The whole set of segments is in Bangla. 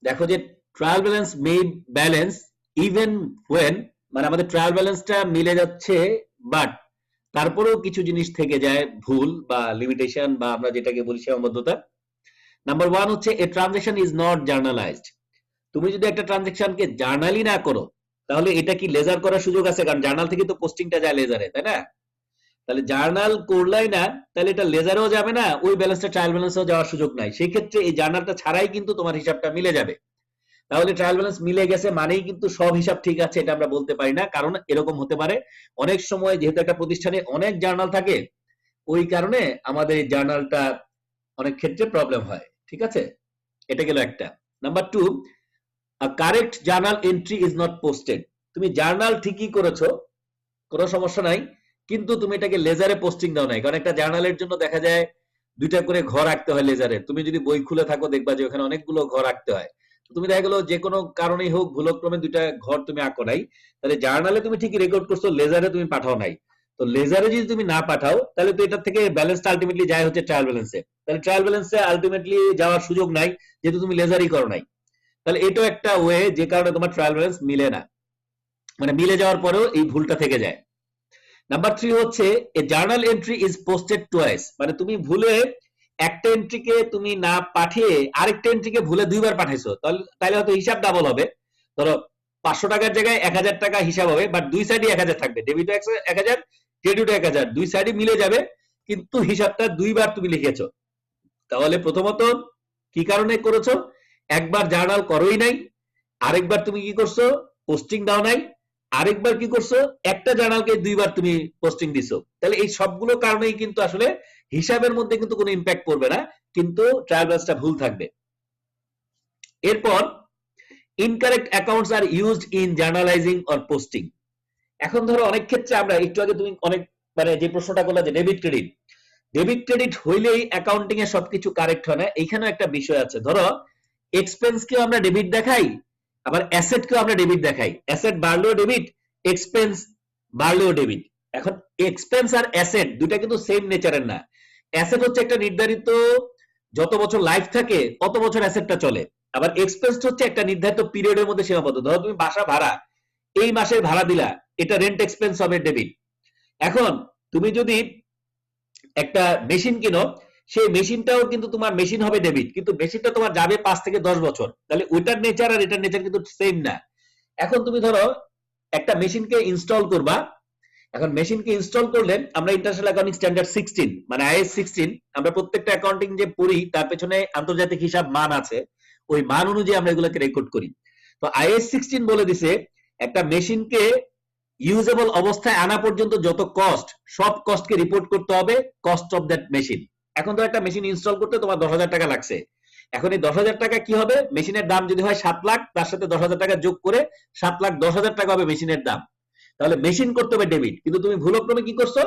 দেখো যে trial balance may balance even when, মানে আমাদের ট্রায়াল ব্যালেন্সটা মিলে যাচ্ছে, বাট তারপরেও কিছু জিনিস থেকে যায় ভুল বা লিমিটেশন বা আমরা যেটাকে বলি সীমাবদ্ধতা। নাম্বার ওয়ান হচ্ছে এ ট্রানজেকশন ইজ নট জার্নালাইজড। তুমি যদি একটা ট্রানজেকশনকে জার্নালি না করো, তাহলে এটা কি লেজার করার সুযোগ আছে? কারণ জার্নাল থেকে তো পোস্টিংটা যায় লেজারে, তাই না? তাহলে জার্নাল করলাই না, তাহলে এটা লেজারেও যাবে না, ওই ব্যালেন্সটা ট্রায়াল ব্যালেন্সেও যাওয়ার সুযোগ নাই। সেই ক্ষেত্রে এই জার্নালটা ছাড়াই কিন্তু তোমার হিসাবটা মিলে যাবে। তাহলে ট্রায়াল ব্যালেন্স মিলে গেছে মানেই কিন্তু সব হিসাব ঠিক আছে এটা আমরা বলতে পারি না, কারণ এরকম হতে পারে অনেক সময় যেহেতু একটা প্রতিষ্ঠানে অনেক জার্নাল থাকে, ওই কারণে আমাদের এই জার্নালটা অনেক ক্ষেত্রে প্রবলেম হয়। ঠিক আছে, এটা গেল একটা। Number two, correct journal entry is not posted. তুমি জার্নাল ঠিকই করেছো, কোনো সমস্যা নাই, কিন্তু তুমি এটাকে লেজারে পোস্টিং দাও নাই। কারণ একটা জার্নালের জন্য দেখা যায় দুইটা করে ঘর রাখতে হয় লেজারে। তুমি যদি বই খুলে থাকো দেখবা যে ওখানে অনেকগুলো ঘর রাখতে হয়। তুমি দেখা গেলো যে কোনো কারণেই হোক ভুলক্রমে দুইটা ঘর তুমি আঁকো নাই, তাহলে জার্নালে তুমি ঠিকই রেকর্ড করছো, লেজারে তুমি পাঠাও নাই। তো লেজারে যদি তুমি না পাঠাও, তাহলে তো এটা থেকে ব্যালেন্সটা আলটিমেটলি যায় হচ্ছে ট্রায়াল ব্যালেন্সে। তাহলে ট্রায়াল ব্যালেন্সে আলটিমেটলি যাওয়ার সুযোগ নাই, যেহেতু তুমি লেজারই করো নাই। তাহলে এটাও একটা ওয়ে যে কারণে তোমার ট্রায়াল ব্যালেন্স মিলে না, মানে মিলে যাওয়ার পরেও এই ভুলটা থেকে যায়। নাম্বার থ্রি হচ্ছে এ journal entry is posted twice. মানে তুমি ভুলে একটা এন্ট্রিকে তুমি না পাঠিয়ে আরেকটা এন্ট্রিকে ভুলে দুইবার পাঠাইছো, তাহলে হয়তো হিসাব ডাবল হবে। ধরো 500 টাকার জায়গায় 1000 টাকা হিসাব হবে, বাট দুই সাইডে 1000 থাকবে, ডেবিট 1000 ক্রেডিট 1000, দুই সাইডে মিলে যাবে, কিন্তু হিসাবটা দুইবার তুমি লিখেছো। তাহলে প্রথমত কি কারণে করেছো? একবার জার্নাল করোই নাই, আরেকবার তুমি কি করছো? পোস্টিং দাও নাই, আরেকবার কি করছো? একটা জার্নালকে দুইবার তুমি পোস্টিং দিছো। তাহলে এই সবগুলো কারণেই কিন্তু আসলে হিসাবের মধ্যে কিন্তু কোনো ইম্প্যাক্ট পড়বে না, কিন্তু ট্রায়াল ব্যালেন্সটা ভুল থাকবে। এরপর incorrect accounts are used in journalizing or posting. এখন ধরো অনেক ক্ষেত্রে আমরা একটু আগে তুমি অনেক মানে যে প্রশ্নটা করলে যে ডেবিট ক্রেডিট, ডেবিট ক্রেডিট হইলেই অ্যাকাউন্টিং এ সবকিছু কারেক্ট হয় না। এইখানেও একটা বিষয় আছে। ধরো এক্সপেন্স কেও আমরা ডেবিট দেখাই, আবার অ্যাসেট কেও আমরা ডেবিট দেখাই। অ্যাসেট বাড়লেও ডেবিট, এক্সপেন্স বাড়লেও ডেবিট। এখন এক্সপেন্স আর অ্যাসেট দুটা কিন্তু সেম নেচারের না। অ্যাসেট হচ্ছে একটা নির্ধারিত যত বছর লাইফ থাকে তত বছর অ্যাসেটটা চলে, আবার এক্সপেন্স হচ্ছে একটা নির্ধারিত পিরিয়ডের মধ্যে সীমাবদ্ধ। ধরো তুমি বাসা ভাড়া এই মাসের ভাড়া দিলা, এটা রেন্ট এক্সপেন্স হবে ডেবিট। এখন তুমি যদি একটা মেশিন কিনো, সেই মেশিনটাও কিন্তু তোমার মেশিন হবে ডেবিট, কিন্তু মেশিনটা তোমার যাবে 5 থেকে 10 বছর, তাহলে ওইটার নেচার আর এটার নেচার কিন্তু সেম না। এখন তুমি ধরো একটা মেশিনকে ইনস্টল করবা, এখন মেশিনকে ইনস্টল করলে আমরা ইন্টারন্যাশনাল অ্যাকাউন্টিং স্ট্যান্ডার্ড 16 মানে আইএস 16, আমরা প্রত্যেকটা অ্যাকাউন্টিং যে পড়ি তার পেছনে আন্তর্জাতিক হিসাব মান আছে, ওই মান অনুযায়ী আমরা এগুলোকে রেকর্ড করি। তো আইএস 16 বলে দিছে একটা মেশিনকে ইউজেবল অবস্থায় আনা পর্যন্ত যত কস্ট, সব কস্টকে রিপোর্ট করতে হবে কস্ট অফ দ্যাট মেশিন। এখন তো একটা মেশিন ইনস্টল করতে তোমার 10,000 টাকা লাগছে, এখন এই 10,000 টাকা কি হবে? মেশিনের দাম যদি হয় 7 লাখ, তার সাথে 10,000 টাকা যোগ করে 7,10,000 টাকা হবে মেশিনের দাম। তাহলে মেশিন করতে হবে ডেবিট, কিন্তু তুমি ভুলক্রমে কি করছো?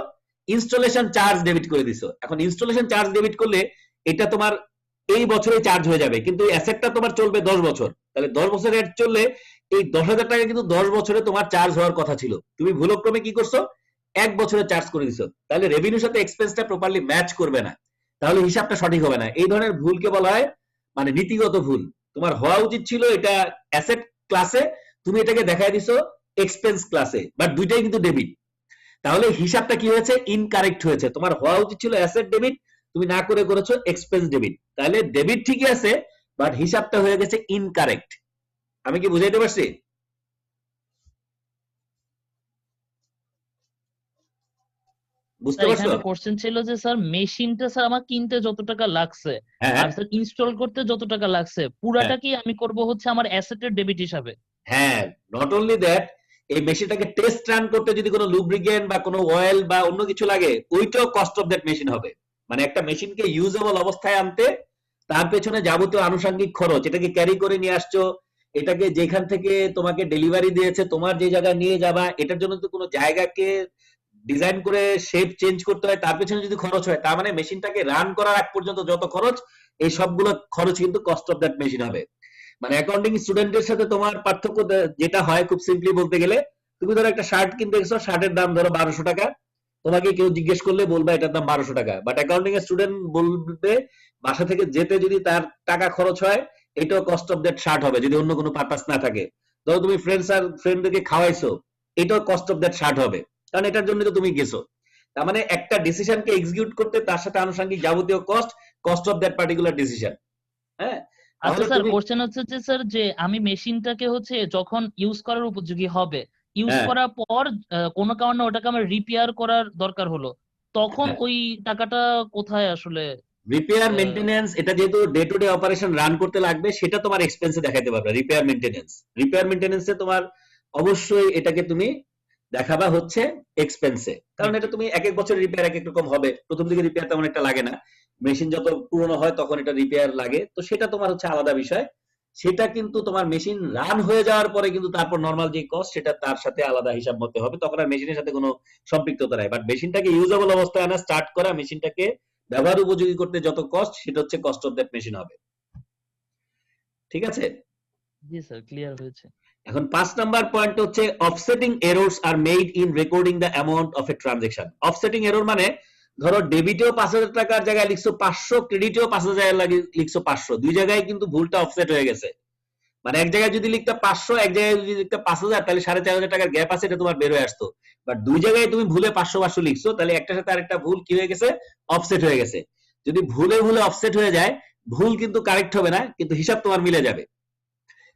ইনস্টলেশন চার্জ ডেবিট করে দিছো। এখন ইনস্টলেশন চার্জ ডেবিট করলে এটা তোমার এই বছরে চার্জ হয়ে যাবে, কিন্তু অ্যাসেটটা তোমার চলবে 10 বছর। তাহলে 10 বছর রেট চললে এই 10,000 টাকা কিন্তু 10 বছরে তোমার চার্জ হওয়ার কথা ছিল, তুমি ভুলক্রমে কি করছো? এক বছরে চার্জ করে দিছো। তাহলে রেভিনিউর সাথে এক্সপেন্সটা প্রপারলি ম্যাচ করবে না, তাহলে হিসাবটা সঠিক হবে না। এই ধরনের ভুলকে বলা হয় মানে নীতিগত ভুল। তোমার হওয়া উচিত ছিল এটা অ্যাসেট ক্লাসে, তুমি এটাকে দেখায় দিছো এক্সপেন্স ক্লাসে, বাট দুইটাই কিন্তু ডেবিট। তাহলে হিসাবটা কি হয়েছে? ইনকারেক্ট হয়েছে। তোমার হওয়া উচিত ছিল অ্যাসেট ডেবিট, তুমি না করে করেছো এক্সপেন্স ডেবিট। তাহলে ডেবিট ঠিকই আছে, বাট হিসাবটা হয়ে গেছে ইনকারেক্ট। আমি কি বুঝাইতে পারছি? বুঝতে স্যার এখানে পারছো? একটা কোশ্চেন ছিল যে স্যার মেশিনটা স্যার আমার কিনতে যত টাকা লাগছে হ্যাঁ আর স্যার ইনস্টল করতে যত টাকা লাগছে হ্যাঁ পুরাটা কি আমি করব হচ্ছে আমার অ্যাসেটের ডেবিট হিসাবে? হ্যাঁ, নট অনলি দ্যাট, এই মেশিনটাকে টেস্ট রান করতে যদি কোনো লুব্রিকেন্ট বা কোনো অয়েল বা অন্য কিছু লাগে, ওইটাও কস্ট অফ দ্যাট মেশিন হবে। মানে একটা মেশিনকে ইউজেবল অবস্থায় আনতে তার পেছনে যাবতীয় আনুষঙ্গিক খরচ, এটাকে ক্যারি করে নিয়ে আসছো, এটাকে যেখান থেকে তোমাকে ডেলিভারি দিয়েছে তোমার যে জায়গায় নিয়ে যাবা, এটার জন্য তো কোনো জায়গাকে ডিজাইন করে শেপ চেঞ্জ করতে হয়, তার পেছনে যদি খরচ হয়, তার মানে মেশিনটাকে রান করার আগ পর্যন্ত যত খরচ, এই সবগুলো খরচ কিন্তু কস্ট অফ দ্যাট মেশিন হবে। মানে অ্যাকাউন্টিং স্টুডেন্টের সাথে তোমার পার্থক্য যেটা হয় খুব সিম্পলি বলতে গেলে, তুমি ধরো একটা শার্ট কিনতে গেছো, শার্টের দাম ধরো 1200 টাকা, তোমাকে কেউ জিজ্ঞেস করলে বলবা এটার দাম 1200 টাকা, বাট অ্যাকাউন্টিং এর স্টুডেন্ট বলবে বাসা থেকে যেতে যদি তার টাকা খরচ হয় এটাও কস্ট অফ দ্যাট শার্ট হবে যদি অন্য কোনো পারপাস না থাকে। ধরো তুমি ফ্রেন্ডদেরকে খাওয়াইছো, এটাও কস্ট অফ দ্যাট শার্ট হবে, কারণ এটার জন্য তো তুমি গেছো। তার মানে একটা ডিসিশনকে এক্সিকিউট করতে তার সাথে আনুষঙ্গিক যাবতীয় cost of that particular decision. হ্যাঁ, আচ্ছা তাহলে স্যার, তুমি কোশ্চেন হচ্ছে যে স্যার যে আমি মেশিনটাকে হচ্ছে যখন ইউজ করার উপযোগী হবে, ইউজ হ্যাঁ করার পর কোনো কারণে ওটাকে আমার রিপেয়ার করার দরকার হলো, তখন হ্যাঁ ওই টাকাটা কোথায় আসলে? রিপেয়ার আহ, মেইনটেনেন্স, এটা যেহেতু day to day operation run করতে লাগবে, সেটা তোমার এক্সপেন্সে দেখাতে পারবে। রিপেয়ার মেইনটেনেন্সে তোমার অবশ্যই এটাকে তুমি দেখাবা হচ্ছে এক্সপেন্সে, জি কারণ জি এটা তুমি এক এক বছর রিপেয়ার এক এক রকম হবে। প্রথম দিকে রিপেয়ার তেমন একটা লাগে না, মেশিন যত পুরনো হয় তখন এটা রিপেয়ার লাগে, তো সেটা তোমার হচ্ছে আলাদা বিষয়। সেটা কিন্তু তোমার মেশিন রান হয়ে যাওয়ার পরে কিন্তু তারপর নরমাল যে কস্ট সেটা তার সাথে আলাদা হিসাব মতে হবে, তখন আর মেশিনের সাথে কোনো সম্পৃক্ততা নাই। বাট মেশিনটাকে ইউজেবল অবস্থায় আনা, স্টার্ট করা, মেশিনটাকে ব্যবহার উপযোগী করতে যত কস্ট, সেটা হচ্ছে কস্ট অফ দ্যাট মেশিন হবে। ঠিক আছে? জি স্যার, ক্লিয়ার হয়েছে। এখন 5 নাম্বার পয়েন্ট হচ্ছে offsetting errors are made in recording the amount of a transaction. Offsetting error মানে ধরো ডেবিটেও 5,000 টাকার জায়গায় লিখছো 500, ক্রেডিটেও 5,000 লিখছো 500, দুই জায়গায় কিন্তু ভুলটা অফসেট হয়ে গেছে। মানে এক জায়গায় যদি লিখতে 500, এক জায়গায় যদি লিখতে 5,000, তাহলে 4,500 টাকার গ্যাপ আছে, এটা তোমার বের হয়ে আসতো। বাট দুই জায়গায় তুমি ভুলে 500 লিখছো, তাহলে একটার সাথে আরেকটা ভুল কি হয়ে গেছে, অফসেট হয়ে গেছে। যদি ভুলে অফসেট হয়ে যায়, ভুল কিন্তু কারেক্ট হবে না, কিন্তু হিসাব তোমার মিলে যাবে।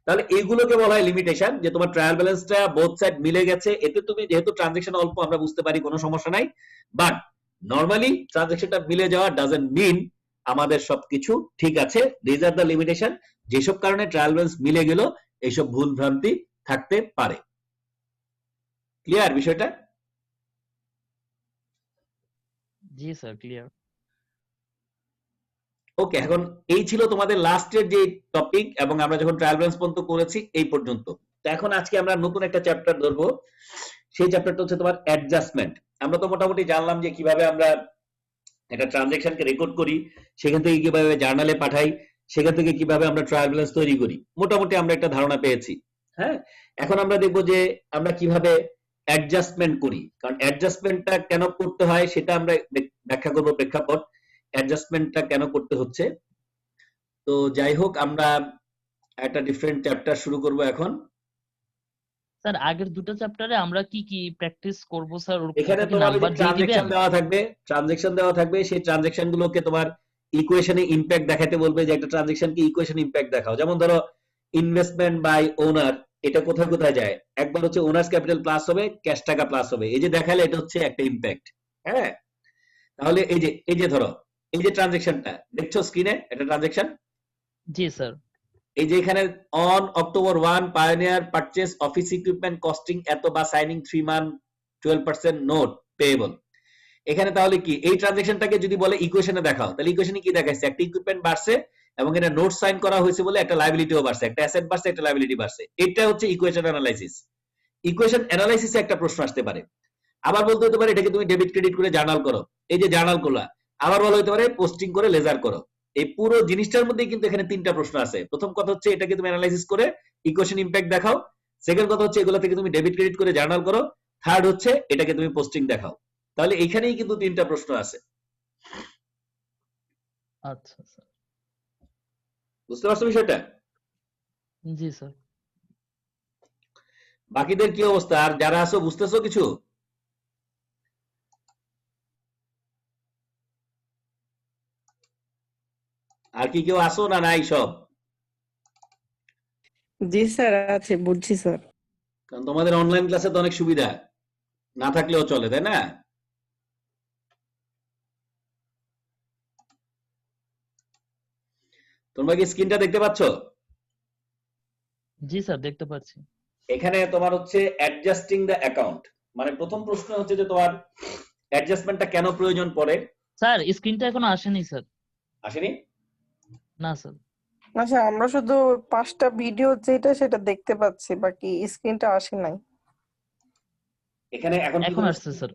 তাহলে এইগুলোকে বলা হয় লিমিটেশন, যে তোমার ট্রায়াল ব্যালেন্সটা বোথ সাইড মিলে গেছে, এতে তুমি যেহেতু ট্রানজাকশন অল্প আমরা বুঝতে পারি কোনো সমস্যা নাই। বাট নরমালি ট্রানজাকশনটা মিলে যাওয়া ডাজন্ট মিন আমাদের সবকিছু ঠিক আছে। দিস আর দ্য লিমিটেশন, যেসব কারণে ট্রায়াল ব্যালেন্স মিলে গেল, এইসব ভুল ভ্রান্তি থাকতে পারে। ক্লিয়ার বিষয়টা? জি স্যার, ক্লিয়ার। ওকে, এখন এই ছিল তোমাদের লাস্টের যে টপিক, এবং আমরা যখন ট্রায়াল ব্যালেন্স পর্যন্ত করেছি এই পর্যন্ত। তো এখন আজকে আমরা নতুন একটা চ্যাপ্টার ধরবো, সেই চ্যাপ্টারটা হচ্ছে তোমার অ্যাডজাস্টমেন্ট। আমরা তো মোটামুটি জানলাম যে কিভাবে আমরা একটা ট্রানজাকশনকে রেকর্ড করি, সেখান থেকে কিভাবে জার্নালে পাঠাই, সেখান থেকে কিভাবে আমরা ট্রায়াল ব্যালেন্স তৈরি করি, মোটামুটি আমরা একটা ধারণা পেয়েছি। হ্যাঁ, এখন আমরা দেখবো যে আমরা কিভাবে অ্যাডজাস্টমেন্ট করি, কারণ অ্যাডজাস্টমেন্টটা কেন করতে হয় সেটা আমরা ব্যাখ্যা করবো, প্রেক্ষাপট অ্যাডজাস্টমেন্টটা কেন করতে হচ্ছে। তো যাই হোক, আমরা একটা ডিফারেন্ট চ্যাপ্টার শুরু করব এখন। স্যার, আগের দুটো চ্যাপ্টারে আমরা কি কি প্র্যাকটিস করব স্যার, এখানে ওটা কি তোমার ওই যে নাম্বার দিয়ে দিবেন? ট্রানজেকশন দেওয়া থাকবে, সেই ট্রানজেকশন গুলোকে তোমার ইকুয়েশনে ইমপ্যাক্ট দেখাতে বলবে, যে একটা ট্রানজেকশনকে ইকুয়েশন ইমপ্যাক্ট দেখাও। যেমন ধরো ইনভেস্টমেন্ট বাই ওনার, এটা কোথায় কোথায় যায়, একবার হচ্ছে ওনার্স ক্যাপিটাল প্লাস হবে, ক্যাশ টাকা প্লাস হবে, এই যে দেখালে এটা হচ্ছে একটা ইমপ্যাক্ট। হ্যাঁ, তাহলে এই যে ধরো এই যে ট্রানজেকশনটা দেখছো স্ক্রিনে, এটা ট্রানজেকশন। জি স্যার। এই যে এখানে on October 1 pioneer purchase office equipment costing এত বা সাইনিং 3 মান্থ 12% নোট পেয়েবল। এখানে তাহলে কি, এই ট্রানজাকশনটাকে যদি বলে ইকুয়েশনে দেখাও, তাহলে ইকুয়েশনে কি দেখাইছে, একটা ইকুইপমেন্ট বাড়ছে এবং এটা নোট সাইন করা হয়েছে বলে একটা লায়াবিলিটিও বাড়ছে, একটা অ্যাসেট বাড়ছে, একটা লায়াবিলিটি বাড়ছে। এটা হচ্ছে ইকুয়েশন অ্যানালাইসিস। ইকুয়েশন অ্যানালাইসিসে একটা প্রশ্ন আসতে পারে। আবার বলতে হতে পারে এটাকে তুমি ডেবিট ক্রেডিট করে জার্নাল করো, এই যে জার্নাল করলা। আবার বলা হতে পারে পোস্টিং করে লেজার করো। এই পুরো জিনিসটার মধ্যে কিন্তু এখানে তিনটা প্রশ্ন আছে। প্রথম কথা হচ্ছে এটাকে তুমি অ্যানালাইসিস করে ইকুয়েশন ইমপ্যাক্ট দেখাও। সেকেন্ড কথা হচ্ছে এগুলো থেকে তুমি ডেবিট ক্রেডিট করে জার্নাল করো। থার্ড হচ্ছে এটাকে তুমি পোস্টিং দেখাও। তাহলে এখানেই কিন্তু তিনটা প্রশ্ন আছে। আচ্ছা স্যার। বুঝতে পারছো বিষয়টা? জি স্যার। বাকিদের কি অবস্থা, আর যারা আছো বুঝতেছো কিছু? আর কি কেউ আসো না নাই সব? জি স্যার, আছে, বুঝছি স্যার। কারণ তোমাদের অনলাইন ক্লাসে তো অনেক সুবিধা, না থাকলেও চলে, তাই না? তোমরা কি স্ক্রিনটা দেখতে পাচ্ছ? জি স্যার, দেখতে পাচ্ছি। এখানে তোমার হচ্ছে অ্যাডজাস্টিং দ্য অ্যাকাউন্ট, মানে প্রথম প্রশ্ন হচ্ছে যে তোমার অ্যাডজাস্টমেন্টটা কেন প্রয়োজন পড়ে। স্যার, স্ক্রিনটা এখনো আসেনি স্যার। আসেনি? না স্যার। আচ্ছা, আমরা শুধু 5টা ভিডিও যেটা সেটা দেখতে পাচ্ছি, বাকি স্ক্রিনটা আসে নাই। এখানে এখন কি এখন আসছে স্যার।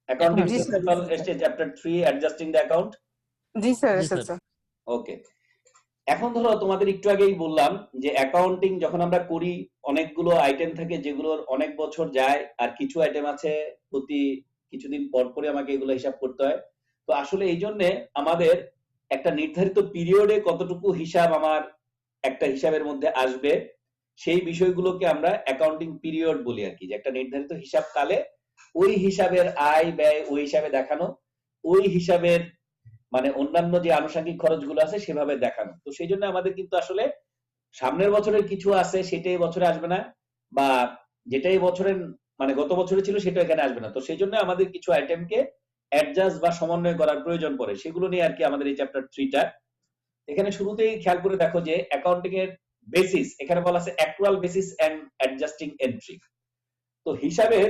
অ্যাকাউন্টিং জি স্যার, প্রিন্সিপাল এসছে chapter 3 adjusting the account. G sir G sir. এসেছে। ওকে, এখন ধরো তোমাদের একটু আগেই বললাম যে অ্যাকাউন্টিং যখন আমরা করি, অনেকগুলো আইটেম থাকে যেগুলোর অনেক বছর যায়, আর কিছু আইটেম আছে প্রতি কিছুদিন পর পরে আমাকে এগুলো হিসাব করতে হয়। তো আসলে এই জন্য আমাদের একটা নির্ধারিত পিরিয়ডে কতটুকু হিসাব আমার একটা হিসাবের মধ্যে আসবে, সেই বিষয়গুলোকে আমরা অ্যাকাউন্টিং পিরিয়ড বলি আর কি, যে একটা নির্ধারিত হিসাব কালে ওই হিসাবের আয় ব্যয় ওই হিসাবে দেখানো, ওই হিসাবের মানে অন্যান্য যে আনুষঙ্গিক খরচগুলো আছে সেভাবে দেখানো। তো সেই জন্য আমাদের কিন্তু আসলে সামনের বছরের কিছু আছে সেটাই বছরে আসবে না, বা যেটাই বছরের মানে গত বছরে ছিল সেটা এখানে আসবে না। তো সেই জন্য আমাদের কিছু আইটেমকে অ্যাডজাস্ট বা সমন্বয় করার প্রয়োজন পড়ে, সেগুলো নিয়ে আর কি আমাদের এই চ্যাপ্টার 3টা। এখানে শুরুতেই খেয়াল করে দেখো যে অ্যাকাউন্টিং এর বেসিস, এখানে বলা আছে actual basis and adjusting entry. তো হিসাবের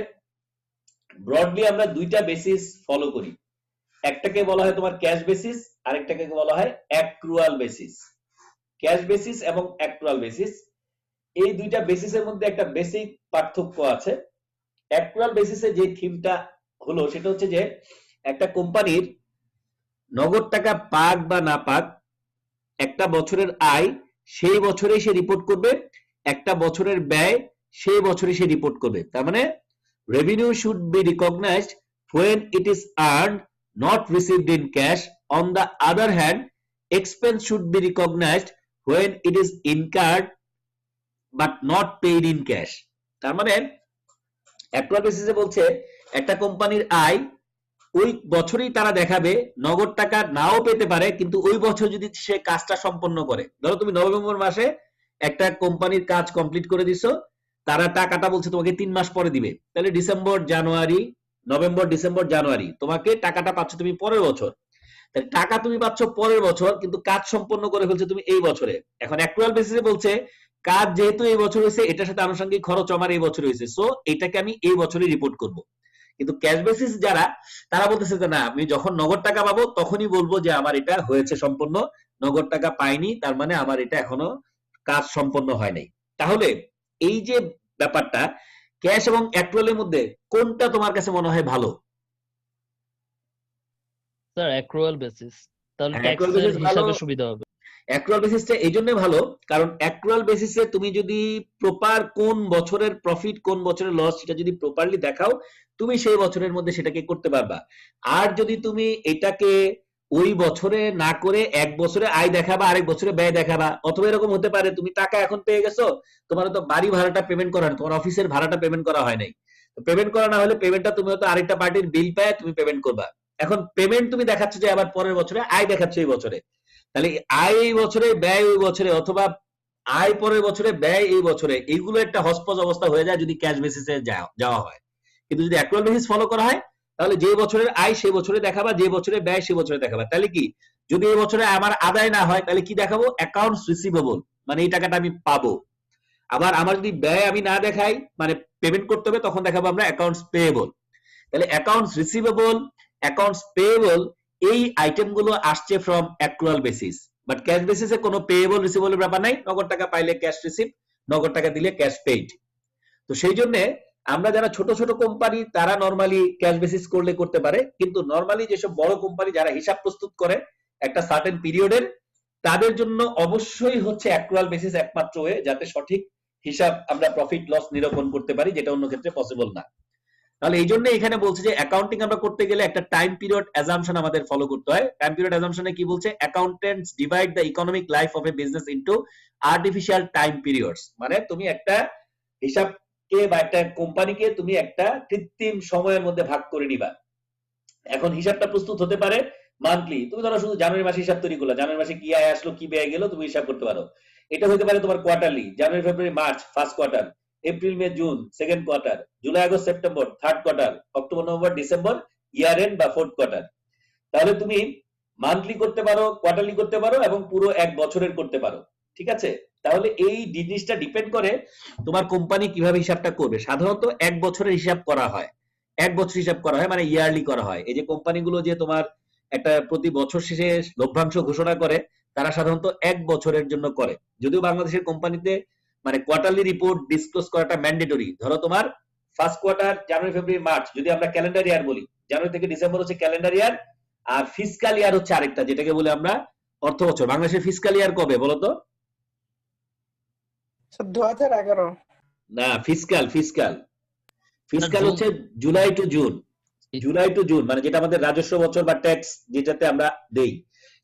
ব্রডলি আমরা দুইটা বেসিস ফলো করি, একটাকে বলা হয় তোমার ক্যাশ বেসিস, আরেকটাকে বলা হয় অ্যাক্রুয়াল বেসিস। ক্যাশ বেসিস এবং অ্যাক্রুয়াল বেসিস এই দুইটা বেসিসের মধ্যে একটা বেসিক পার্থক্য আছে। অ্যাক্রুয়াল বেসিসে যে থিমটা হলো সেটা হচ্ছে যে একটা কোম্পানির নগদ টাকা পাক বা না পাক, একটা বছরের আয় সেই বছরে সে রিপোর্ট করবে, একটা বছরের ব্যয় সেই বছরে সে রিপোর্ট করবে। তার মানে revenue should be recognized when it is earned, not received in cash. On the other hand, expense should be recognized when it is incurred but not paid in cash. তার মানে অ্যাক্রুয়াল বেসিসে বলছে একটা কোম্পানির আয় ওই বছরেই তারা দেখাবে, নগদ টাকা নাও পেতে পারে, কিন্তু ওই বছর যদি সে কাজটা সম্পন্ন করে। ধরো তুমি নভেম্বর মাসে একটা কোম্পানির কাজ কমপ্লিট করে দিছো, তারা টাকাটা বলছে তোমাকে 3 মাস পরে দিবে, তাহলে December January November December January তোমাকে টাকাটা পাচ্ছ তুমি পরের বছর। তাহলে টাকা তুমি পাচ্ছ পরের বছর, কিন্তু কাজ সম্পন্ন করে ফেলছো তুমি এই বছরে। এখন অ্যাক্রুয়াল বেসিসে বলছে কাজ যেহেতু এই বছর হয়েছে, এটার সাথে আনুষঙ্গিক খরচ আমার এই বছর হয়েছে, সো এটাকে আমি এই বছরই রিপোর্ট করব। কিন্তু ক্যাশ বেসিস যারা, তারা বলতেছে যে না, আমি যখন নগদ টাকা পাবো তখনই বলবো যে আমার এটা হয়েছে সম্পন্ন, নগদ টাকা পাইনি তার মানে আমার এটা এখনো কাজ সম্পন্ন হয় নাই। তাহলে এই যে ব্যাপারটা, ক্যাশ এবং অ্যাক্রুয়ালের মধ্যে কোনটা তোমার কাছে মনে হয় ভালো? স্যার অ্যাক্রুয়াল বেসিস, তাহলে অ্যাক্রুয়াল ট্যাক্সের বেসিস ভালো। হিসাবে সুবিধা হবে। অ্যাক্রুয়াল বেসিসটা এই জন্য ভালো কারণ অ্যাক্রুয়াল বেসিসে তুমি যদি প্রপার কোন বছরের প্রফিট কোন বছরের লস সেটা যদি প্রপারলি দেখাও, তুমি সেই বছরের মধ্যে সেটাকে করতে পারবা। আর যদি তুমি এটাকে ওই বছরে না করে এক বছরে আয় দেখাবা আরেক বছরে ব্যয় দেখাবা, অথবা এরকম হতে পারে তুমি টাকা এখন পেয়ে গেছো, তোমার তো বাড়ি ভাড়াটা পেমেন্ট করা হয়, তোমার অফিসের ভাড়াটা পেমেন্ট করা হয় নাই, পেমেন্ট করা না হলে পেমেন্টটা তুমি হয়তো আরেকটা পার্টির বিল পায় তুমি পেমেন্ট করবা। এখন পেমেন্ট তুমি দেখাচ্ছ যে আবার পরের বছরে, আয় দেখাচ্ছ এই বছরে, তাহলে আয় এই বছরে ব্যয় ওই বছরে, অথবা আয় পরের বছরে ব্যয় এই বছরে, এইগুলো একটা হসপস অবস্থা হয়ে যায় যদি ক্যাশ বেসিসে যাওয়া হয়। কিন্তু যদি অ্যাক্রুয়াল বেসিস ফলো করা হয় তাহলে যে বছরের আয় সে বছরে দেখাবা, যে বছরে ব্যয় সে বছরে দেখাবা। তাহলে কি, যদি এই বছরে আমার আদায় না হয় তাহলে কি দেখাবো? অ্যাকাউন্টস রিসিভেবল, মানে এই টাকাটা আমি পাবো। আবার আমার যদি ব্যয় আমি না দেখাই, মানে পেমেন্ট করতে হবে, তখন দেখাবো আমরা অ্যাকাউন্টস পেয়েবল। তাহলে অ্যাকাউন্টস রিসিভেবল, অ্যাকাউন্টস পেয়েবল এই আইটেমগুলো আসছে from accrual basis. But cash বেসিসে কোনো পেয়েবল রিসিভেবল ব্যাপার নাই, নগদ টাকা পাইলে ক্যাশ রিসিভ, নগদ টাকা দিলে ক্যাশ পেইড। তো সেই জন্য আমরা যারা ছোট ছোট কোম্পানি তারা নরমালি ক্যাশ বেসিস করলে করতে পারে, কিন্তু নরমালি যেসব বড় কোম্পানি যারা হিসাব প্রস্তুত করে একটা সার্টেন পিরিয়ডের, তাদের জন্য অবশ্যই হচ্ছে অ্যাক্রুয়াল বেসিস একমাত্র ওয়ে, যাতে সঠিক হিসাব আমরা প্রফিট লস নিরূপণ করতে পারি, যেটা অন্য ক্ষেত্রে পসিবল না। তাহলে এই জন্য এখানে বলছে যে অ্যাকাউন্টিং আমরা করতে গেলে একটা টাইম পিরিয়ড অ্যাজাম্পশন আমাদের ফলো করতে হয়। টাইম পিরিয়ড অ্যাজাম্পশনে কি বলছে? Accountants divide the economic life of A business into artificial time periods. মানে তুমি একটা হিসাবকে বা একটা কোম্পানিকে তুমি একটা কৃত্রিম সময়ের মধ্যে ভাগ করে নিবা। এখন হিসাবটা প্রস্তুত হতে পারে মান্থলি, তুমি ধরো শুধু জানুয়ারি মাসে হিসাব তৈরি করলা, জানুয়ারি মাসে কি আয় আসলো কি ব্যয় গেল তুমি হিসাব করতে পারো। এটা হতে পারে তোমার quarterly, January February March first quarter, April May June second quarter, July August September third quarter, October November December year end বা ফোর্থ কোয়ার্টার। তাহলে তুমি মান্থলি করতে পারো, কোয়ার্টারলি করতে পারো, এবং পুরো এক বছরের করতে পারো। ঠিক আছে, তাহলে এই জিনিসটা ডিপেন্ড করে তোমার কোম্পানি কিভাবে হিসাবটা করবে। সাধারণত এক বছরের হিসাব করা হয়, এক বছর হিসাব করা হয়, মানে ইয়ারলি করা হয়। এই যে কোম্পানিগুলো যে তোমার একটা প্রতি বছর শেষে লভ্যাংশ ঘোষণা করে, তারা সাধারণত এক বছরের জন্য করে। যদিও বাংলাদেশের কোম্পানিতে মানে কোয়ার্টারলি রিপোর্ট ডিসক্লোজ করাটা ম্যান্ডেটরি। ধরো তোমার first quarter January February March, যদি আমরা ক্যালেন্ডার ইয়ার বলি, জানুয়ারি থেকে ডিসেম্বর হচ্ছে ক্যালেন্ডার ইয়ার, আর ফিসকাল ইয়ার হচ্ছে আরেকটা, যেটাকে বলে আমরা অর্থ বছর। বাংলাদেশের ফিসকাল ইয়ার কবে বলতো? 2011। না, ফিসকাল ফিসকাল ফিসকাল হচ্ছে July two June. July two June মানে যেটা আমাদের রাজস্ব বছর বা ট্যাক্স যেটাতে আমরা দেই,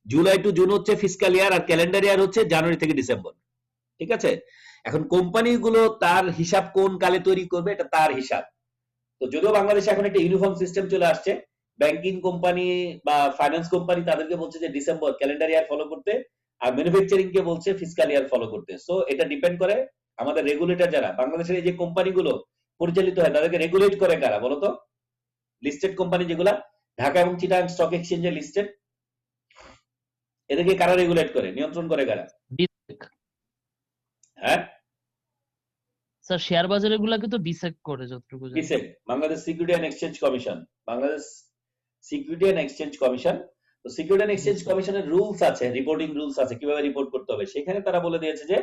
জুলাই টু জুন হচ্ছে ফিসকাল ইয়ার, আর ক্যালেন্ডার ইয়ার হচ্ছে জানুয়ারি থেকে ডিসেম্বর। ঠিক আছে? এখন কোম্পানিগুলো তার হিসাব কোন কালে তৈরি করবে এটা তার হিসাব। তো যদিও বাংলাদেশে এখন একটা ইউনিফর্ম সিস্টেম চলে আসছে, ব্যাংকিং কোম্পানি বা ফাইন্যান্স কোম্পানি তাদেরকে বলছে যে ডিসেম্বর ক্যালেন্ডার ইয়ার ফলো করতে, আর ম্যানুফ্যাকচারিং কে বলছে ফিসকাল ইয়ার ফলো করতে। সো এটা ডিপেন্ড করে আমাদের রেগুলেটর যারা, বাংলাদেশের এই যে কোম্পানিগুলো পরিচালিত হয় তাদেরকে রেগুলেট করে কারা বলতো? লিস্টেড কোম্পানি যেগুলা ঢাকা এবং চিটাগাং স্টক এক্সচেঞ্জে লিস্টেড, এদেরকে কারা রেগুলেট করে, নিয়ন্ত্রণ করে কারা? বিসেক হ্যাঁ, স্যার, শেয়ার বাজার এগুলাকে তো বিসেক করে যতটুকু জানি। বিসেক, Bangladesh security and exchange commission, Bangladesh security and exchange commission. তো সিকিউরিটি অ্যান্ড এক্সচেঞ্জ কমিশনের রুলস আছে, রিপোর্টিং রুলস আছে কিভাবে রিপোর্ট করতে হবে। সেখানে তারা বলে দিয়েছে যে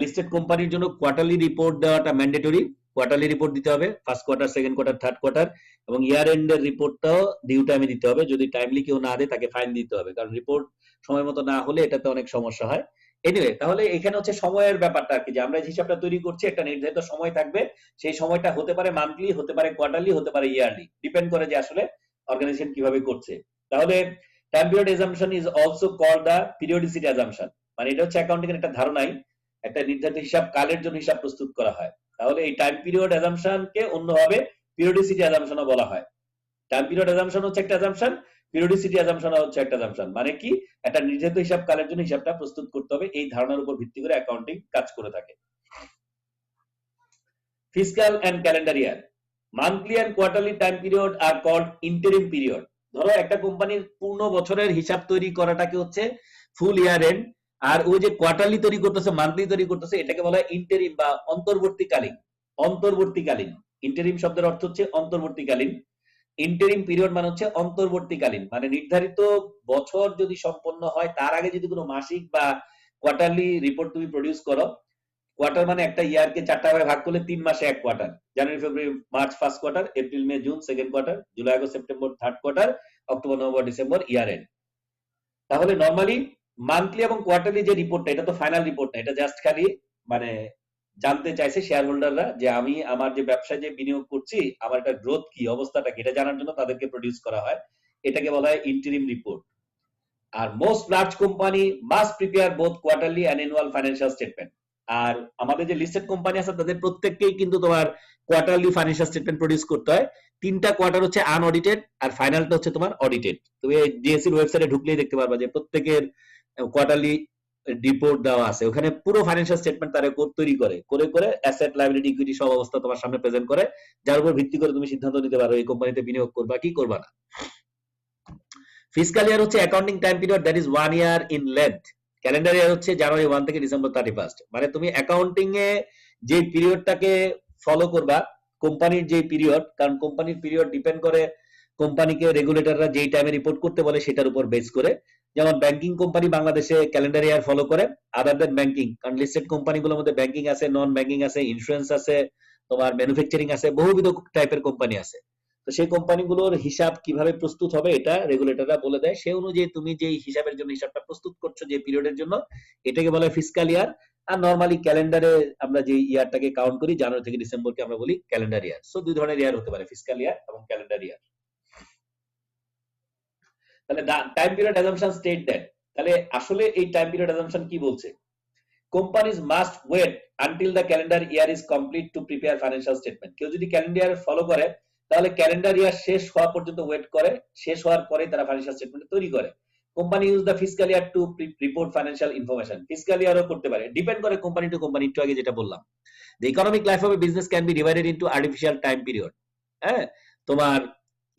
লিস্টেড কোম্পানির জন্য কোয়ার্টারলি রিপোর্ট দেওয়াটা ম্যান্ডেটরি, কোয়ার্টারলি রিপোর্ট দিতে হবে, first quarter, second quarter, third quarter, এবং ইয়ার এন্ডের রিপোর্টটাও ডিউ টাইমে দিতে হবে। যদি টাইমলি কেউ না দেয় তাকে ফাইন দিতে হবে, কারণ রিপোর্ট সময় মতো না হলে এটাতে অনেক সমস্যা হয়। এনিওয়ে, তাহলে এখানে হচ্ছে সময়ের ব্যাপারটা আর কি, যে আমরা যে হিসাবটা তৈরি করছি একটা নির্ধারিত সময় থাকবে, সেই সময়টা হতে পারে মান্থলি, হতে পারে কোয়ার্টারলি, হতে পারে ইয়ারলি, ডিপেন্ড করে যে আসলে অর্গানাইজেশন কিভাবে করছে। তাহলে time period assumption is also called the periodicity assumption, মানে এটা হচ্ছে অ্যাকাউন্টিং এর একটা ধারণাই, একটা নির্ধারিত হিসাব কালের জন্য হিসাব প্রস্তুত করা হয়। তাহলে এই টাইম পিরিয়ড অ্যাজাম্পশন কে অন্যভাবে পিরিয়ডিসিটি অ্যাজাম্পশনও বলা হয়। টাইম পিরিয়ড অ্যাজাম্পশন হচ্ছে একটা অ্যাজাম্পশন, পিরিয়ডিসিটি অ্যাজাম্পশন হচ্ছে একটা অ্যাজাম্পশন, মানে কি একটা নির্ধারিত হিসাব কালের জন্য হিসাবটা প্রস্তুত করতে হবে, এই ধারণার উপর ভিত্তি করে অ্যাকাউন্টিং কাজ করে থাকে। Fiscal and calendar year, monthly and quarterly time period are called interim period. ধরো একটা কোম্পানির পূর্ণ বছরের হিসাব তৈরি করাটাকে হচ্ছে ফুল ইয়ার এন্ড, আর ওই যে কোয়ার্টারলি তৈরি করতেছে, মান্থলি তৈরি করতেছে, এটাকে বলা হয় ইন্টারিম বা অন্তর্বর্তীকালীন। অন্তর্বর্তীকালীন, ইন্টারিম শব্দের অর্থ হচ্ছে অন্তর্বর্তীকালীন, ইন্টারিম পিরিয়ড মানে হচ্ছে অন্তর্বর্তীকালীন, মানে নির্ধারিত বছর যদি সম্পন্ন হয় তার আগে যদি কোনো মাসিক বা কোয়ার্টারলি রিপোর্ট তুমি প্রডিউস করো, কোয়ার্টার মানে একটা ইয়ারকে 4টা ভাগে ভাগ করলে 3 মাসে এক quarter, January February March first quarter, April May June second quarter, July August September third quarter, October November December year end. তাহলে নরমালি মান্থলি এবং কোয়ার্টারলি যে রিপোর্টটা, এটা তো ফাইনাল রিপোর্ট না, এটা জাস্ট খালি মানে জানতে চাইছে শেয়ার হোল্ডাররা যে আমি আমার যে ব্যবসায় যে বিনিয়োগ করছি আমার একটা গ্রোথ কি, অবস্থাটা কি, এটা জানার জন্য তাদেরকে প্রডিউস করা হয়, এটাকে বলা হয় ইন্টারিম রিপোর্ট। আর most large company must prepare both quarterly and annual financial statement. আর আমাদের যে লিস্টেড কোম্পানি আছে তাদের প্রত্যেককেই কিন্তু তোমার কোয়ার্টারলি ফাইন্যান্সিয়াল স্টেটমেন্ট প্রডিউস করতে হয়। 3টা কোয়ার্টার হচ্ছে আনঅডিটেড আর ফাইনালটা হচ্ছে তোমার অডিটেড। তুমি ডিএসসির ওয়েবসাইটে ঢুকলেই দেখতে পারবা যে প্রত্যেকের কোয়ার্টারলি রিপোর্ট দেওয়া আছে, ওখানে পুরো ফাইন্যান্সিয়াল স্টেটমেন্ট তারা তৈরি করে করে করে অ্যাসেট, লায়াবিলিটি, ইকুইটি সব অবস্থা তোমার সামনে প্রেজেন্ট করে, যার উপর ভিত্তি করে তুমি সিদ্ধান্ত নিতে পারো এই কোম্পানিতে বিনিয়োগ করবা কি করবা না। ফিসকাল ইয়ার হচ্ছে accounting time period that is 1 year in length. Calendar year হচ্ছে জানুয়ারি 1 থেকে ডিসেম্বর 31, মানে তুমি অ্যাকাউন্টিং এ যে পিরিয়ডটাকে ফলো করবা, কোম্পানির যে পিরিয়ড, কারণ কোম্পানির পিরিয়ড ডিপেন্ড করে কোম্পানিকে রেগুলেটররা যেই টাইমে রিপোর্ট করতে বলে সেটার উপর বেস করে। যেমন ব্যাংকিং কোম্পানি বাংলাদেশে ক্যালেন্ডার ইয়ার ফলো করে, আদার দেন ব্যাংকিং, কারণ লিস্টেড কোম্পানিগুলোর মধ্যে ব্যাংকিং আছে, নন ব্যাংকিং আছে, ইন্স্যুরেন্স আছে, তোমার ম্যানুফ্যাকচারিং আছে, বহুবিধ টাইপের কোম্পানি আছে। তো সেই কোম্পানিগুলোর হিসাব কিভাবে প্রস্তুত হবে এটা রেগুলেটররা বলে দেয়, সেই অনুযায়ী তুমি যে হিসাবের জন্য হিসাবটা প্রস্তুত করছো যে পিরিয়ডের জন্য, এটাকে বলা হয় ফিসকাল ইয়ার। আর নরমালি ক্যালেন্ডারে আমরা যে ইয়ারটাকে কাউন্ট করি জানুয়ারি থেকে ডিসেম্বরকে আমরা বলি ক্যালেন্ডার ইয়ার। সো দুই ধরনের ইয়ার হতে পারে, ফিসকাল ইয়ার এবং ক্যালেন্ডার ইয়ার। তাহলে time period assumption state that, তাহলে আসলে এই টাইম পিরিয়ড অ্যাজাম্পশন কি বলছে? Companies must wait until the calendar year is complete to prepare financial statement. কেউ যদি ক্যালেন্ডার ইয়ার ফলো করে তাহলে ক্যালেন্ডার ইয়ার শেষ হওয়া পর্যন্ত ওয়েট করে, শেষ হওয়ার পরে তারা ফাইন্যান্সিয়াল স্টেটমেন্ট তৈরি করে। Company use the fiscal year to report financial information, fiscal ইয়ারও করতে পারে, ডিপেন্ড করে কোম্পানি টু কোম্পানি। একটু আগে যেটা বললাম, the economic life of A business can be divided into artificial time period. হ্যাঁ, তোমার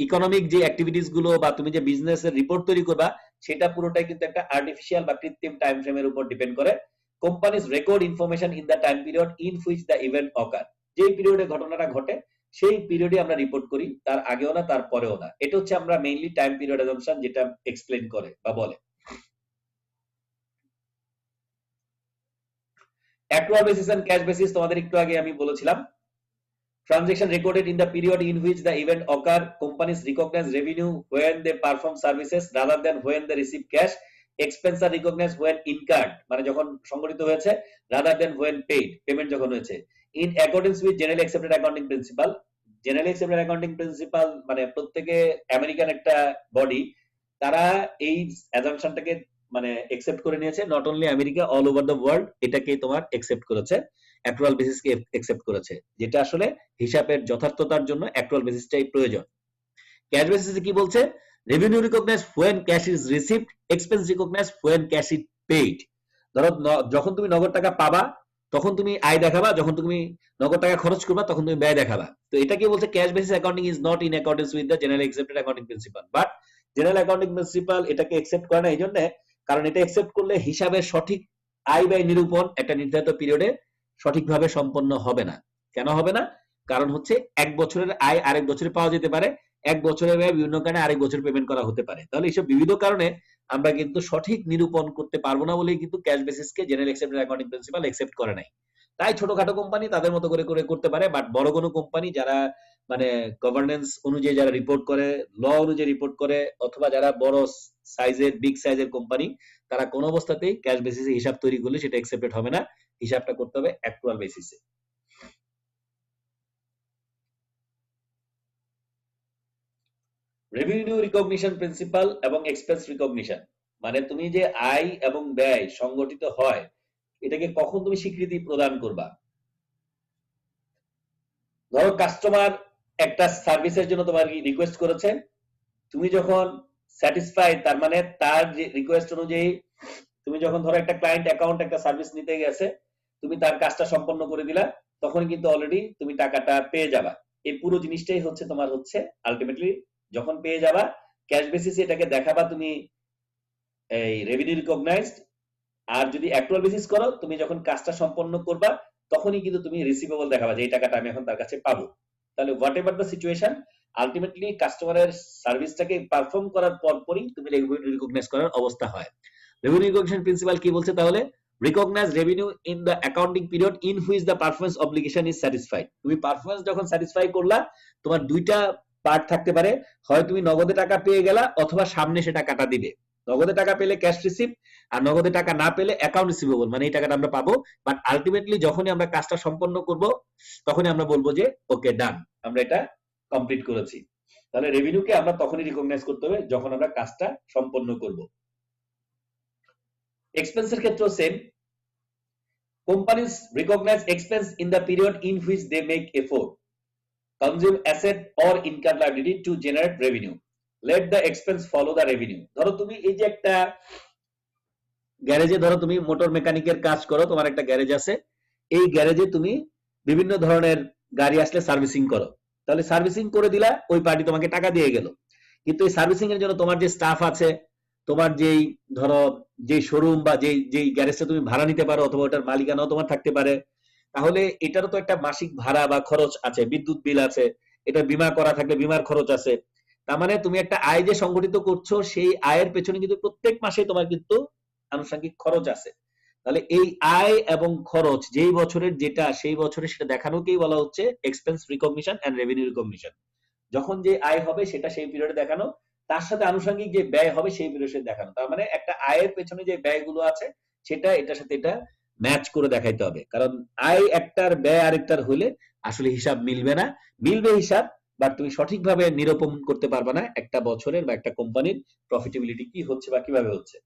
ইকোনমিক যে অ্যাক্টিভিটিস গুলো বা তুমি যে বিজনেসের রিপোর্ট তৈরি করবা সেটা পুরোটাই কিন্তু একটা আর্টিফিশিয়াল বা কৃত্রিম টাইম ফ্রেমের উপর ডিপেন্ড করে। Companies record information in the time period in which the event occur, যেই পিরিয়ডে ঘটনাটা ঘটে সেই পিরিয়ডে আমরা রিপোর্ট করি, তার আগেও না তার পরেও না। এটা হচ্ছে আমরা মেইনলি টাইম পিরিয়ড অ্যাজাম্পশন যেটা এক্সপ্লেইন করে বা বলে। Accrual basis and cash basis তোমাদের একটু আগে আমি বলেছিলাম। Transaction recorded in the period in which the event occur, companies recognize revenue when they perform services rather than when they receive cash. Expense are recognized when incurred, মানে যখন সংগঠিত হয়েছে, rather than when paid, payment যখন হয়েছে। In accordance with generally accepted accounting principle, generally accepted accounting principle মানে প্রত্যেকে আমেরিকান একটা বডি, তারা এই অ্যাজাম্পশনটাকে মানে একসেপ্ট করে নিয়েছে, not only America, all over the world এটাকে তোমার একসেপ্ট করেছে, অ্যাকচুয়াল বেসিসকে একসেপ্ট করেছে, যেটা আসলে হিসাবের যথার্থতার জন্য অ্যাকচুয়াল বেসিসটাই প্রয়োজন। ক্যাশ বেসিসে কি বলছে? Revenue recognise when cash is received, expense recognized when cash is paid। ধরো যখন তুমি নগদ টাকা পাবা তখন তুমি আয় দেখাবা, যখন তুমি নগদ টাকা খরচ করবা তখন তুমি ব্যয় দেখাবা। তো এটা কি বলছে? Cash basis accounting is not in accordance with the general accepted accounting principal. But general accounting principal এটাকে অ্যাকসেপ্ট করে না এই জন্য, কারণ এটা অ্যাকসেপ্ট করলে হিসাবের সঠিক আয় ব্যয় নিরূপণ একটা নির্ধারিত পিরিয়ডে সঠিকভাবে সম্পন্ন হবে না। কেন হবে না? কারণ হচ্ছে এক বছরের আয় আরেক বছরে পাওয়া যেতে পারে, এক বছরের ব্যয় বিভিন্ন কারণে আরেক বছর পেমেন্ট করা হতে পারে। তাহলে এইসব বিবিধ কারণে আমরা কিন্তু সঠিক নিরূপণ করতে পারবো না বলেই কিন্তু ক্যাশ বেসিসকে general accepted accounting principle accept করে নাই। তাই ছোটখাটো কোম্পানি তাদের মতো করে করে করতে পারে, বাট বড় কোনো কোম্পানি যারা মানে গভর্নেন্স অনুযায়ী যারা রিপোর্ট করে, ল অনুযায়ী রিপোর্ট করে, অথবা যারা বড় সাইজের বিগ সাইজের কোম্পানি, তারা কোনো অবস্থাতেই ক্যাশ বেসিসে হিসাব তৈরি করলে সেটা অ্যাকসেপ্টেড হবে না, হিসাবটা করতে হবে অ্যাকচুয়াল বেসিসে। রেভিনিউ রিকগনিশন প্রিন্সিপাল এবং এক্সপেন্স রিকগনিশন, মানে তুমি যে আয় এবং ব্যয় সংগঠিত হয় এটাকে কখন তুমি স্বীকৃতি প্রদান করবা। ধরো কাস্টমার একটা সার্ভিসের জন্য তোমার রিকোয়েস্ট করেছে, তুমি যখন স্যাটিসফাই, তার মানে তার যে রিকোয়েস্ট অনুযায়ী তুমি যখন ধরো একটা ক্লায়েন্ট অ্যাকাউন্ট একটা সার্ভিস নিতে গেছে, তুমি তার কাজটা সম্পন্ন করে দিলা, তখন কিন্তু অলরেডি তুমি টাকাটা পেয়ে যাবা। এই পুরো জিনিসটাই হচ্ছে তোমার হচ্ছে আলটিমেটলি যখন পেয়ে যাবা ক্যাশ বেসিসে এটাকে দেখাবা তুমি এই রেভিনিউ রিকগনাইজড। আর যদি অ্যাকচুয়াল বেসিস করো, তুমি যখন কাজটা সম্পন্ন করবা তখনই কিন্তু তুমি রিসিভেবল দেখাবা যে এই টাকাটা আমি এখন তার কাছে পাবো। তাহলে what ever the situation, ultimately কাস্টমারের সার্ভিসটাকে পারফর্ম করার পরই তুমি রেভিনিউ রিকগনাইজ করার অবস্থা হয়। রেভিনিউ রিকগনিশন প্রিন্সিপাল কি বলছে তাহলে? Recognise revenue in the accounting period in which the performance obligation is satisfied. তুমি পারফরম্যান্স যখন স্যাটিসফাই করলা, তোমার দুইটা পার্ট থাকতে পারে, হয় তুমি নগদে টাকা পেয়ে গেলা অথবা সামনে সেটা কাটা দিবে। নগদে টাকা পেলে ক্যাশ রিসিভ, আর নগদে টাকা না পেলে অ্যাকাউন্ট রিসিভেবল, মানে এই টাকাটা আমরা পাবো। বাট আলটিমেটলি যখনই আমরা কাজটা সম্পন্ন করব তখনই আমরা বলবো যে ওকে ডান, আমরা এটা কমপ্লিট করেছি। তাহলে রেভিনিউকে আমরা তখনই রিকগনাইজ করতে হবে যখন আমরা কাজটা সম্পন্ন করব। এক্সপেন্সের ক্ষেত্রেও same, companies recognize expense in the period in which they make effort, consume asset or income liability to generate revenue, let the expense follow the revenue. ধরো তুমি এই যে একটা গ্যারেজে, ধরো তুমি মোটর মেকানিকের কাজ করো, তোমার একটা গ্যারেজ আছে, এই গ্যারেজে তুমি বিভিন্ন ধরনের গাড়ি আসলে সার্ভিসিং করো, তাহলে সার্ভিসিং করে দিলা, ওই পার্টি তোমাকে টাকা দিয়ে গেল। কিন্তু এই সার্ভিসিং এর জন্য তোমার যে স্টাফ আছে, তোমার যেই ধরো যে শোরুম বা যেই গ্যারেজটা তুমি ভাড়া নিতে পারো, অথবা ওটার মালিকানাও তোমার থাকতে পারে, তাহলে এটারও তো একটা মাসিক ভাড়া বা খরচ আছে, বিদ্যুৎ বিল আছে, এটা বীমা করা থাকলে বীমার খরচ আছে। তার মানে তুমি একটা আয় যে সংগঠিত করছো, সেই আয়ের পেছনে কিন্তু প্রত্যেক মাসে তোমার কিন্তু আনুষঙ্গিক খরচ আছে। তাহলে এই আয় এবং খরচ যেই বছরের যেটা, সেই বছরে সেটা দেখানোকেই বলা হচ্ছে expense recognition and revenue recognition. যখন যে আয় হবে সেটা সেই পিরিয়ডে দেখানো, তার সাথে আনুষঙ্গিক যে ব্যয় হবে সেই পিরিয়ডে দেখানো। তার মানে একটা আয়ের পেছনে যে ব্যয়গুলো আছে সেটা এটার সাথে এটা ম্যাচ করে দেখাইতে হবে, কারণ আয় একটার ব্যয় আরেকটার হলে আসলে হিসাব মিলবে না। মিলবে হিসাব, বাট তুমি সঠিকভাবে নিরূপণ করতে পারবে না একটা বছরের বা একটা কোম্পানির প্রফিটেবিলিটি কি হচ্ছে বা কিভাবে হচ্ছে।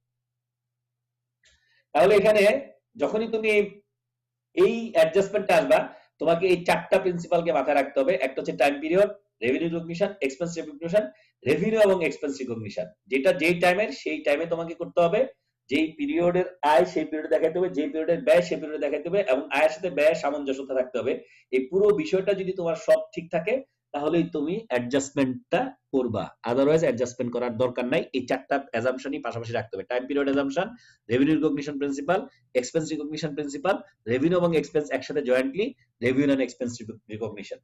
তাহলে এখানে যখনই তুমি এই অ্যাডজাস্টমেন্টটা আসবা, তোমাকে এই চারটা প্রিন্সিপালকে মাথায় রাখতে হবে। একটা হচ্ছে time period, revenue recognition, expense recognition, revenue এবং এক্সপেন্স রিকগনিশন। যেটা যেই টাইমের সেই টাইমে তোমাকে করতে হবে, যেই পিরিয়ডের আয় সেই পিরিয়ডে দেখাতে হবে, যেই পিরিয়ডের ব্যয় সেই পিরিয়ডে দেখাতে হবে, এবং আয়ের সাথে ব্যয়ের সামঞ্জস্যতা থাকতে হবে। এই পুরো বিষয়টা যদি তোমার সব ঠিক থাকে তাহলেই তুমি অ্যাডজাস্টমেন্টটা করবা, আদারওয়াইজ অ্যাডজাস্টমেন্ট করার দরকার নাই। এই চারটা অ্যাজাম্পশনই পাশাপাশি রাখতে হবে: time period assumption, revenue recognition principle, expense recognition principle, revenue এবং এক্সপেন্স একসাথে jointly revenue and expense recognition.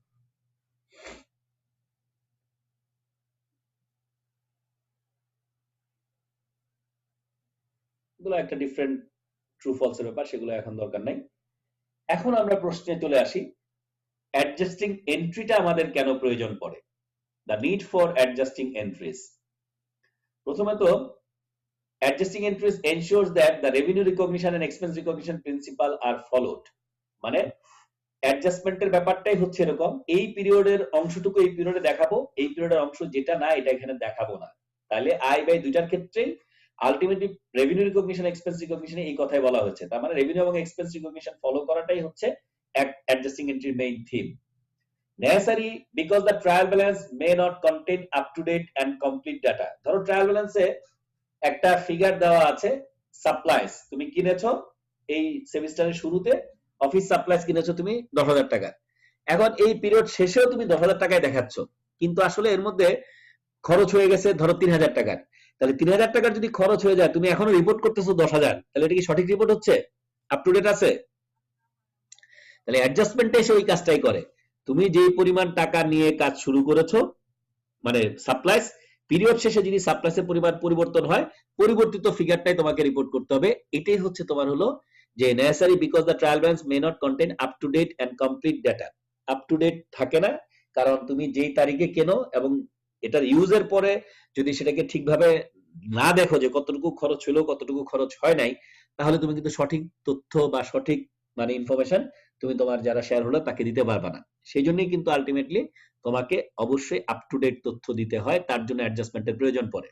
এগুলো একটা ডিফারেন্ট ট্রু ফলসের ব্যাপার, সেগুলো এখন দরকার নাই। এখন আমরা প্রশ্নে চলে আসি, অ্যাডজাস্টিং এন্ট্রিটা আমাদের কেন প্রয়োজন পড়ে, the need for adjusting entries. প্রথমত, adjusting entries ensures that the revenue recognition and expense recognition principle are followed. মানে অ্যাডজাস্টমেন্টের ব্যাপারটাই হচ্ছে এরকম, এই পিরিয়ডের অংশটুকু এই পিরিয়ডে দেখাবো, এই পিরিয়ডের অংশ যেটা না এটা এখানে দেখাবো না। তাহলে আয় ব্যয় দুইটার ক্ষেত্রেই আলটিমেটলি রেভিনিউ রিকগনিশন, এক্সপেন্স রিকগনিশনে এই কথাই বলা হয়েছে। তার মানে রেভিনিউ এবং এক্সপেন্স রিকগনিশন ফলো করাটাই হচ্ছে অ্যাডজাস্টিং এন্ট্রির main theme. Necessary because the trial balance may not contain up to date and complete data. ধরো ট্রায়াল ব্যালেন্সে একটা ফিগার দেওয়া আছে, সাপ্লাইস তুমি কিনেছো এই সেমিস্টারের শুরুতে, অফিস সাপ্লাইস কিনেছো তুমি 10,000 টাকা। এখন এই পিরিয়ড শেষেও তুমি 10,000 টাকায় দেখাচ্ছ, কিন্তু আসলে এর মধ্যে খরচ হয়ে গেছে ধরো 3,000 টাকার। তাহলে 3,000 টাকার যদি খরচ হয়ে যায়, তুমি এখনো রিপোর্ট করতেছো 10,000, তাহলে এটা কি সঠিক রিপোর্ট হচ্ছে? আপ টু ডেট আছে? তাহলে অ্যাডজাস্টমেন্টে এসে ওই কাজটাই করে। তুমি যে পরিমাণ টাকা নিয়ে কাজ শুরু করেছো, মানে সাপ্লাইস, পিরিয়ড শেষে যদি সাপ্লাইসের পরিমাণ পরিবর্তন হয়, পরিবর্তিত ফিগারটাই তোমাকে রিপোর্ট করতে হবে। এটাই হচ্ছে তোমার হলো যে necessary because the trial balance may not contain up to date and complete data. Up to date থাকে না, কারণ তুমি যেই তারিখে কেনো এবং এটার ইউজের পরে যদি সেটাকে ঠিকভাবে না দেখো যে কতটুকু খরচ হলো কতটুকু খরচ হয় নাই, তাহলে তুমি কিন্তু সঠিক তথ্য বা সঠিক মানে ইনফরমেশন তুমি তোমার যারা শেয়ার হোল্ডার তাকে দিতে পারবে না। সেই জন্যই কিন্তু আলটিমেটলি তোমাকে অবশ্যই আপ টু ডেট তথ্য দিতে হয়, তার জন্য অ্যাডজাস্টমেন্টের প্রয়োজন পড়ে।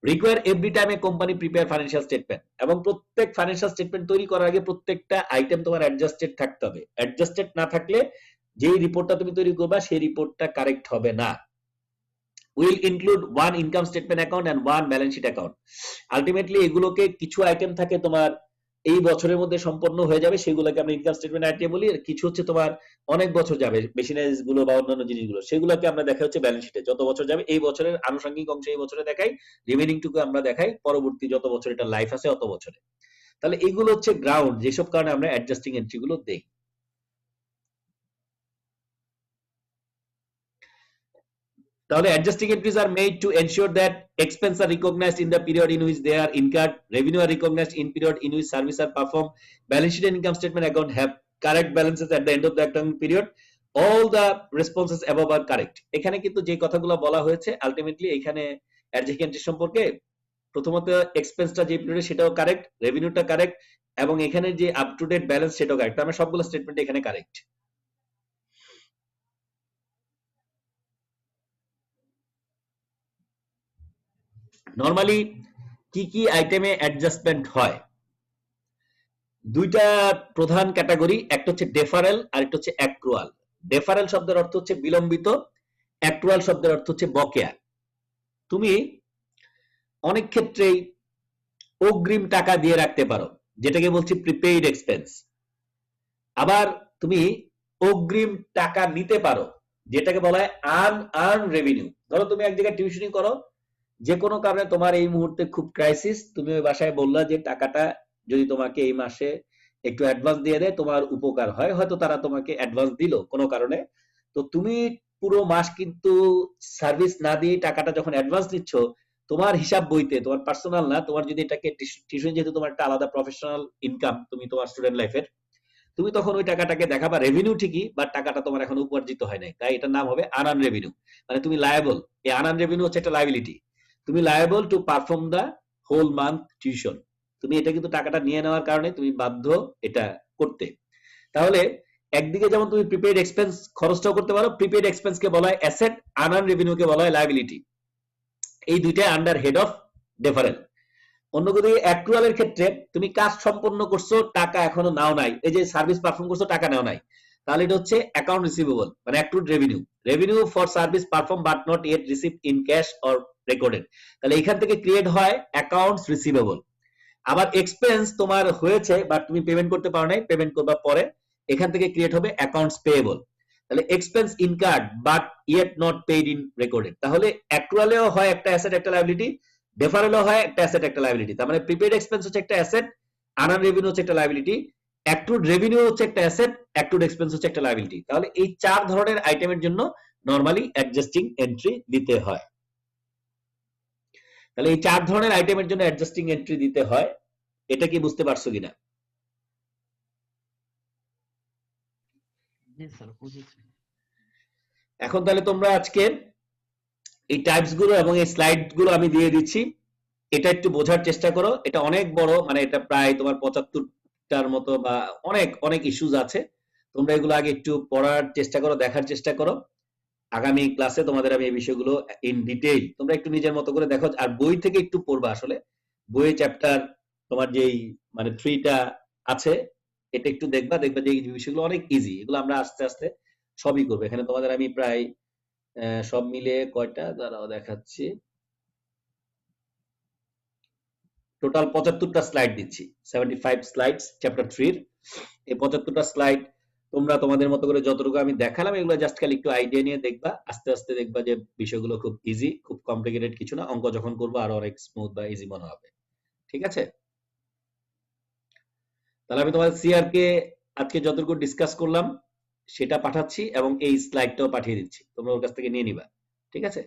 Require every time a company prepare financial statement, এবং প্রত্যেক ফাইন্যান্সিয়াল স্টেটমেন্ট তৈরি করার আগে প্রত্যেকটা আইটেম তোমার অ্যাডজাস্টেড থাকতে হবে। অ্যাডজাস্টেড না থাকলে যেই রিপোর্টটা তুমি তৈরি করবা সেই রিপোর্টটা কারেক্ট হবে না। Will include one income statement account and one balance sheet account. Ultimately এগুলোকে কিছু আইটেম থাকে তোমার এই বছরের মধ্যে সম্পন্ন হয়ে যাবে, সেগুলোকে আমরা ইনকাম স্টেটমেন্ট আইটেম বলি। আর কিছু হচ্ছে তোমার অনেক বছর যাবে, মেশিনারিজ গুলো বা অন্যান্য জিনিসগুলো, সেগুলোকে আমরা দেখা হচ্ছে ব্যালেন্স শিটে। যত বছর যাবে এই বছরের আনুষঙ্গিক অংশ এই বছরে দেখাই, রিমেনিং টুকু আমরা দেখাই পরবর্তী যত বছর এটা লাইফ আছে অত বছরে। তাহলে এগুলো হচ্ছে গ্রাউন্ড, যেসব কারণে আমরা অ্যাডজাস্টিং এন্ট্রি গুলো দেই। তাহলে adjusting entries are made to ensure that expense are recognized in the period in which they are incurred, revenue are recognized in period in which service are perform, balance sheet and income statement account have correct balances at the end of the accounting period, all the responses above are correct. এখানে কিন্তু যে কথাগুলো বলা হয়েছে আলটিমেটলি এখানে অ্যাডজাস্টিং এন্ট্রি সম্পর্কে প্রথমত এক্সপেন্সটা যে পিরিয়ডে সেটাও কারেক্ট, রেভিনিউটা কারেক্ট, এবং এখানে যে আপ টু ডেট ব্যালেন্স সেটাও কারেক্ট। আমরা সবগুলো স্টেটমেন্ট এখানে কারেক্ট। নরমালি কি কি আইটেমে অ্যাডজাস্টমেন্ট হয়? দুইটা প্রধান ক্যাটাগরি, একটা হচ্ছে ডেফারেল আর একটা হচ্ছে অ্যাক্রুয়াল। ডেফারেল শব্দের অর্থ হচ্ছে বিলম্বিত, অ্যাক্রুয়াল শব্দের অর্থ হচ্ছে বকেয়া। তুমি অনেক ক্ষেত্রেই অগ্রিম টাকা দিয়ে রাখতে পারো, যেটাকে বলছি প্রিপেইড এক্সপেন্স। আবার তুমি অগ্রিম টাকা নিতে পারো, যেটাকে বলা হয় আনআর্ন রেভিনিউ। ধরো তুমি এক জায়গায় টিউশনি করো, যে কোনো কারণে তোমার এই মুহূর্তে খুব ক্রাইসিস, তুমি ওই বাসায় বললা যে টাকাটা যদি তোমাকে এই মাসে একটু অ্যাডভান্স দিয়ে দেয় তোমার উপকার হয়। হয়তো তারা তোমাকে অ্যাডভান্স দিল কোনো কারণে, তো তুমি পুরো মাস কিন্তু সার্ভিস না দিয়ে টাকাটা যখন অ্যাডভান্স নিচ্ছ, তোমার হিসাব বইতে, তোমার পার্সোনাল না, তোমার যদি এটাকে টিউশন, যেহেতু তোমার একটা আলাদা প্রফেশনাল ইনকাম তুমি তোমার স্টুডেন্ট লাইফের, তুমি তখন ওই টাকাটাকে দেখাবা রেভিনিউ ঠিকই, বাট টাকাটা তোমার এখন উপার্জিত হয় নাই, তাই এটার নাম হবে আনআর্ন রেভিনিউ। মানে তুমি লায়াবল, এই আনআর্ন রেভিনিউ হচ্ছে একটা লায়াবিলিটি। তুমি liable to perform the whole month tuition. তুমি এটা কিন্তু টাকাটা নিয়ে নেওয়ার কারণে তুমি বাধ্য এটা করতে। তাহলে একদিকে যেমন তুমি প্রিপেইড এক্সপেন্স খরচটাও করতে পারো, প্রিপেইড এক্সপেন্স কে বলা হয় অ্যাসেট, আনআর্ন রেভিনিউ কে বলা হয় লায়াবিলিটি। এই দুইটা আন্ডার হেড অফ ডেফারেল। অন্যদিকে অ্যাক্রুয়ালের ক্ষেত্রে তুমি কাজ সম্পন্ন করছো, টাকা এখনো নাও নাই, এই যে সার্ভিস পারফর্ম করছো টাকা নাও নাই, তাহলে এটা হচ্ছে অ্যাকাউন্ট রিসিভেবল, মানে accrued revenue. Revenue for service perform but not yet received in cash or recorded. তাহলে এখান থেকে ক্রিয়েট হয় অ্যাকাউন্টস রিসিভেবল। আবার এক্সপেন্স তোমার হয়েছে বাট তুমি পেমেন্ট করতে পারো নাই, পেমেন্ট করবার পরে এখান থেকে ক্রিয়েট হবে অ্যাকাউন্টস পেয়েবল। তাহলে expense incurred but yet not paid in recorded. তাহলে অ্যাক্রুয়ালেও হয় একটা অ্যাসেট একটা লায়াবিলিটি, ডেফারেলও হয় একটা অ্যাসেট একটা লায়াবিলিটি। তার মানে প্রিপেইড এক্সপেন্স হচ্ছে একটা অ্যাসেট, আনআর্ন রেভিনিউ হচ্ছে একটা লায়াবিলিটি, অ্যাক্রুড রেভিনিউ হচ্ছে একটা অ্যাসেট, অ্যাক্রুড এক্সপেন্স হচ্ছে একটা লায়াবিলিটি। তাহলে এই চার ধরনের আইটেমের জন্য নরমালি অ্যাডজাস্টিং এন্ট্রি দিতে হয়। তাহলে এই চার ধরনের আইটেমের জন্য অ্যাডজাস্টিং এন্ট্রি দিতে হয়। এটা কি বুঝতে পারছো কিনা? জি স্যার, বুঝেছি। এখন তাহলে তোমরা আজকে এই টাইপস গুলো এবং এই স্লাইড গুলো আমি দিয়ে দিচ্ছি, এটা একটু বোঝার চেষ্টা করো। এটা অনেক বড়, মানে এটা প্রায় তোমার 75টার মতো বা অনেক অনেক ইস্যুজ আছে। তোমরা এগুলো আগে একটু পড়ার চেষ্টা করো, দেখার চেষ্টা করো। আগামী ক্লাসে তোমাদের আমি এই বিষয়গুলো ইন ডিটেইল তোমরা একটু নিজের মতো করে দেখো, আর বই থেকে একটু পড়বা। আসলে বইয়ে চ্যাপ্টার তোমার যেই মানে 3টা আছে, এটা একটু দেখবা, দেখবা যে এই বিষয়গুলো অনেক ইজি। এগুলো আমরা আস্তে আস্তে সবই করবো। এখানে তোমাদের আমি প্রায় সব মিলে কয়টা দাঁড়াও দেখাচ্ছি, টোটাল 75টা স্লাইড দিচ্ছি, 75 স্লাইডস চ্যাপ্টার 3 এর। এই 75টা স্লাইড তোমরা তোমাদের মতো করে যতটুকু আমি দেখালাম এগুলো জাস্ট খালি একটু আইডিয়া নিয়ে দেখবা, আস্তে আস্তে দেখবা যে বিষয়গুলো খুব ইজি, খুব কমপ্লিকেটেড কিছু না। অঙ্ক যখন করবো আরো অনেক স্মুথ বা ইজি মনে হবে। ঠিক আছে, তাহলে আমি তোমাদের সিআর কে আজকে যতটুকু ডিসকাস করলাম সেটা পাঠাচ্ছি এবং এই স্লাইডটাও পাঠিয়ে দিচ্ছি, তোমরা ওর কাছ থেকে নিয়ে নিবা। ঠিক আছে।